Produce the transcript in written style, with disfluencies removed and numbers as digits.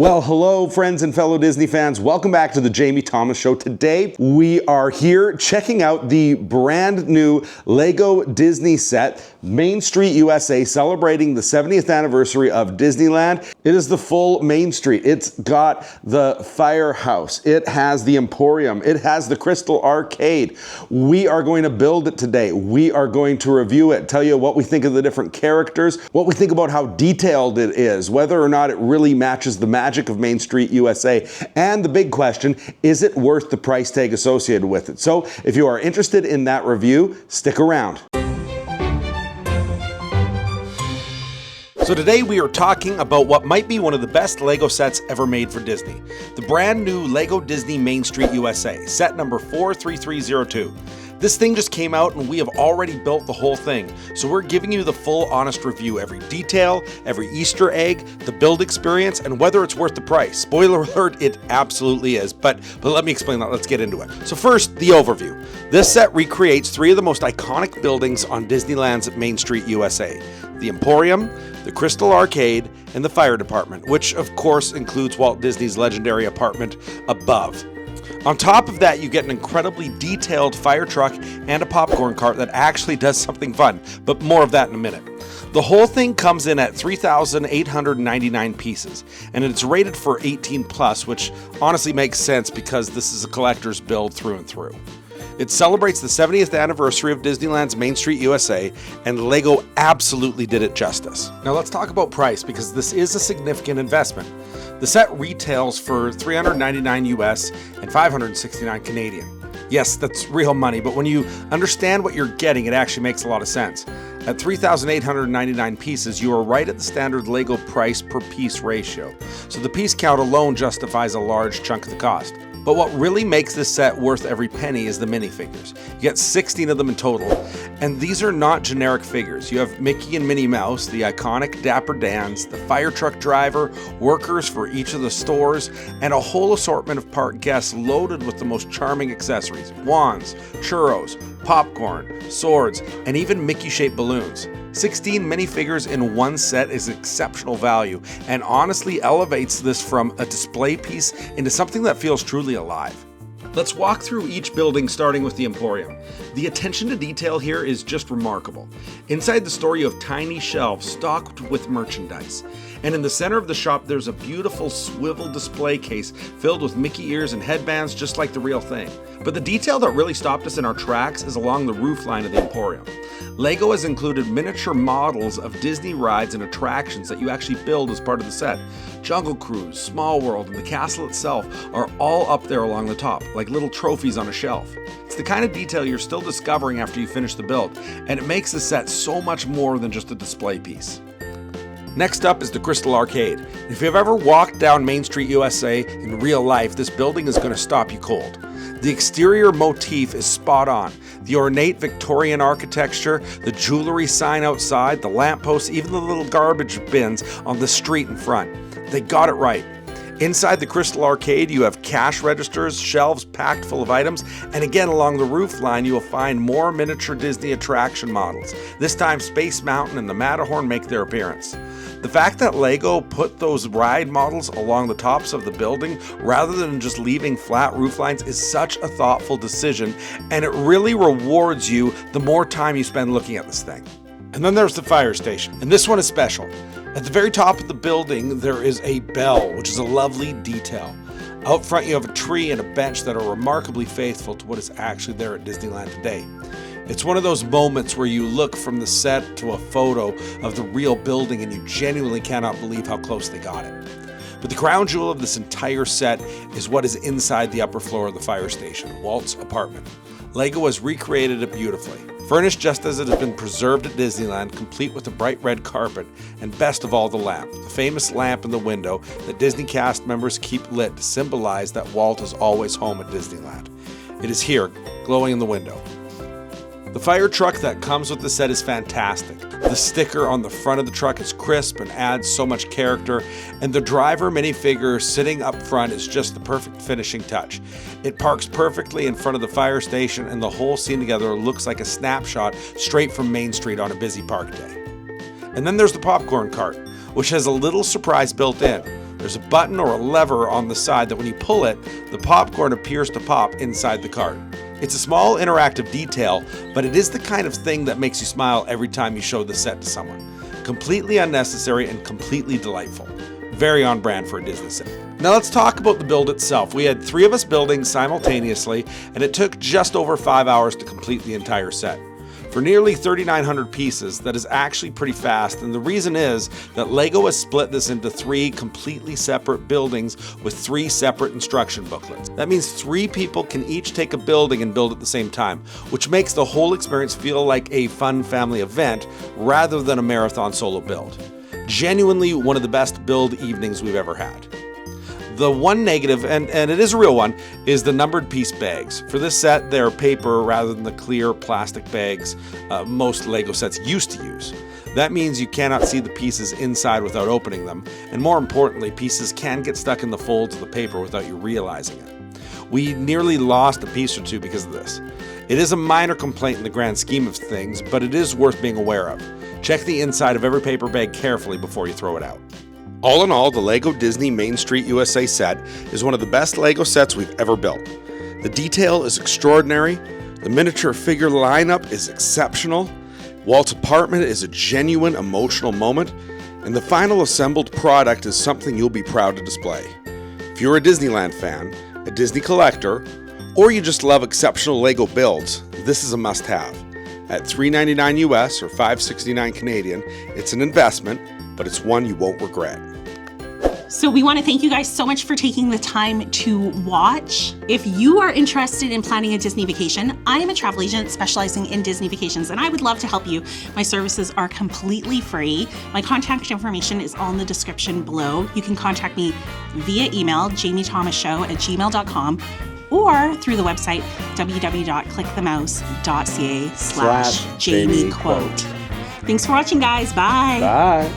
Well, hello friends and fellow Disney fans. Welcome back to the Jamie Thomas Show. Today we are here checking out the brand new Lego Disney set, Main Street USA, celebrating the 70th anniversary of Disneyland. It is the full Main Street. It's got the firehouse. It has the Emporium. It has the Crystal Arcade. We are going to build it today. We are going to review it, tell you what we think of the different characters, what we think about how detailed it is, whether or not it really matches the magic of Main Street USA, and the big question, is it worth the price tag associated with it? So if you are interested in that review, stick around. So today we are talking about what might be one of the best Lego sets ever made for Disney. The brand new Lego Disney Main Street USA, set number 43302. This thing just came out and we have already built the whole thing. So we're giving you the full honest review, every detail, every Easter egg, the build experience, and whether it's worth the price. Spoiler alert, it absolutely is, but let me explain that. Let's get into it. So first, the overview. This set recreates three of the most iconic buildings on Disneyland's Main Street USA. The Emporium, the Crystal Arcade, and the Fire Department, which of course includes Walt Disney's legendary apartment above. On top of that, you get an incredibly detailed fire truck and a popcorn cart that actually does something fun, but more of that in a minute. The whole thing comes in at 3,899 pieces, and it's rated for 18 plus, which honestly makes sense because this is a collector's build through and through. It celebrates the 70th anniversary of Disneyland's Main Street USA, and Lego absolutely did it justice. Now let's talk about price, because this is a significant investment. The set retails for $399 US and $569 Canadian. Yes, that's real money, but when you understand what you're getting, it actually makes a lot of sense. At 3,899 pieces, you are right at the standard Lego price per piece ratio, so the piece count alone justifies a large chunk of the cost. But what really makes this set worth every penny is the minifigures. You get 16 of them in total, and these are not generic figures. You have Mickey and Minnie Mouse, the iconic Dapper Dans, the fire truck driver, workers for each of the stores, and a whole assortment of park guests loaded with the most charming accessories: wands, churros, popcorn, swords, and even Mickey-shaped balloons. 16 minifigures in one set is exceptional value, and honestly elevates this from a display piece into something that feels truly alive. Let's walk through each building, starting with the Emporium. The attention to detail here is just remarkable. Inside the store you have tiny shelves stocked with merchandise. And in the center of the shop there's a beautiful swivel display case filled with Mickey ears and headbands just like the real thing. But the detail that really stopped us in our tracks is along the roof line of the Emporium. Lego has included miniature models of Disney rides and attractions that you actually build as part of the set. Jungle Cruise, Small World, and the castle itself are all up there along the top, like little trophies on a shelf. It's the kind of detail you're still discovering after you finish the build, and it makes the set so much more than just a display piece. Next up is the Crystal Arcade. If you've ever walked down Main Street USA in real life, this building is going to stop you cold. The exterior motif is spot on. The ornate Victorian architecture, the jewelry sign outside, the lampposts, even the little garbage bins on the street in front. They got it right. Inside the Crystal Arcade, you have cash registers, shelves packed full of items, and again along the roof line you will find more miniature Disney attraction models. This time Space Mountain and the Matterhorn make their appearance. The fact that Lego put those ride models along the tops of the building rather than just leaving flat roof lines is such a thoughtful decision, and it really rewards you the more time you spend looking at this thing. And then there's the fire station, and this one is special. At the very top of the building there is a bell, which is a lovely detail. Out front you have a tree and a bench that are remarkably faithful to what is actually there at Disneyland today. It's one of those moments where you look from the set to a photo of the real building and you genuinely cannot believe how close they got it. But the crown jewel of this entire set is what is inside the upper floor of the fire station, Walt's apartment. Lego has recreated it beautifully, furnished just as it has been preserved at Disneyland, complete with a bright red carpet, and best of all, the lamp, the famous lamp in the window that Disney cast members keep lit to symbolize that Walt is always home at Disneyland. It is here, glowing in the window. The fire truck that comes with the set is fantastic. The sticker on the front of the truck is crisp and adds so much character, and the driver minifigure sitting up front is just the perfect finishing touch. It parks perfectly in front of the fire station, and the whole scene together looks like a snapshot straight from Main Street on a busy park day. And then there's the popcorn cart, which has a little surprise built in. There's a button or a lever on the side that when you pull it, the popcorn appears to pop inside the cart. It's a small interactive detail, but it is the kind of thing that makes you smile every time you show the set to someone. Completely unnecessary and completely delightful. Very on brand for a Disney set. Now let's talk about the build itself. We had 3 of us building simultaneously, and it took just over 5 hours to complete the entire set. For nearly 3,900 pieces, that is actually pretty fast, and the reason is that LEGO has split this into 3 completely separate buildings with 3 separate instruction booklets. That means 3 people can each take a building and build at the same time, which makes the whole experience feel like a fun family event rather than a marathon solo build. Genuinely one of the best build evenings we've ever had. The one negative, and it is a real one, is the numbered piece bags. For this set, they're paper rather than the clear plastic bags most LEGO sets used to use. That means you cannot see the pieces inside without opening them, and more importantly, pieces can get stuck in the folds of the paper without you realizing it. We nearly lost a piece or 2 because of this. It is a minor complaint in the grand scheme of things, but it is worth being aware of. Check the inside of every paper bag carefully before you throw it out. All in all, the LEGO Disney Main Street USA set is one of the best LEGO sets we've ever built. The detail is extraordinary, the miniature figure lineup is exceptional, Walt's apartment is a genuine emotional moment, and the final assembled product is something you'll be proud to display. If you're a Disneyland fan, a Disney collector, or you just love exceptional LEGO builds, this is a must-have. At $3.99 US or $5.69 Canadian, it's an investment, but it's one you won't regret. So we want to thank you guys so much for taking the time to watch. If you are interested in planning a Disney vacation, I am a travel agent specializing in Disney vacations, and I would love to help you. My services are completely free. My contact information is all in the description below. You can contact me via email, jamiethomasshow@gmail.com, or through the website www.clickthemouse.ca/JamieQuote. Thanks for watching, guys. Bye. Bye.